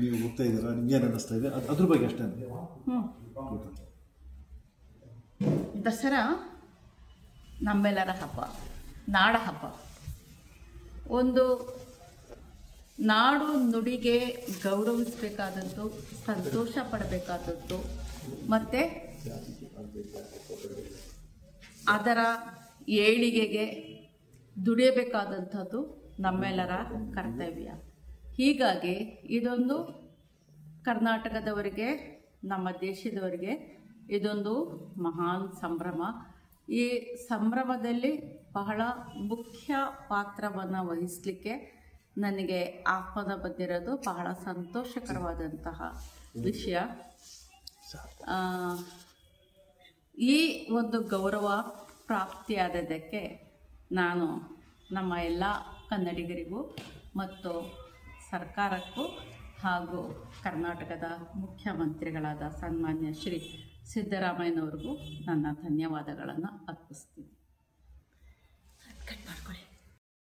ನೀವು ಹೋಗ್ತಾ ಇದ್ದೀರಾ, ನಿಮ್ಗೇನು ಅನ್ನಿಸ್ತಾ ಇದೆ ಅದ್ರ ಬಗ್ಗೆ ಅಷ್ಟೇ. ದಸರಾ ನಮ್ಮೆಲ್ಲರ ಹಬ್ಬ, ನಾಡ ಹಬ್ಬ. ಒಂದು ನಾಡು ನುಡಿಗೆ ಗೌರವಿಸಬೇಕಾದದ್ದು, ಸಂತೋಷ ಪಡಬೇಕಾದದ್ದು, ಮತ್ತು ಅದರ ಏಳಿಗೆಗೆ ದುಡಿಯಬೇಕಾದಂಥದ್ದು ನಮ್ಮೆಲ್ಲರ ಕರ್ತವ್ಯ. ಹೀಗಾಗಿ ಇದೊಂದು ಕರ್ನಾಟಕದವರಿಗೆ, ನಮ್ಮ ದೇಶದವರಿಗೆ ಇದೊಂದು ಮಹಾನ್ ಸಂಭ್ರಮ. ಈ ಸಂಭ್ರಮದಲ್ಲಿ ಬಹಳ ಮುಖ್ಯ ಪಾತ್ರವನ್ನು ವಹಿಸಲಿಕ್ಕೆ ನನಗೆ ಆಹ್ವಾನ ಬಂದಿರೋದು ಬಹಳ ಸಂತೋಷಕರವಾದಂತಹ ವಿಷಯ. ಈ ಒಂದು ಗೌರವ ಪ್ರಾಪ್ತಿಯಾದದ್ದಕ್ಕೆ ನಾನು ನಮ್ಮ ಎಲ್ಲ ಕನ್ನಡಿಗರಿಗೂ ಮತ್ತು ಸರ್ಕಾರಕ್ಕೂ ಹಾಗೂ ಕರ್ನಾಟಕದ ಮುಖ್ಯಮಂತ್ರಿಗಳಾದ ಸನ್ಮಾನ್ಯ ಶ್ರೀ ಸಿದ್ದರಾಮಯ್ಯನವ್ರಿಗೂ ನನ್ನ ಧನ್ಯವಾದಗಳನ್ನು ಅರ್ಪಿಸ್ತೀನಿ.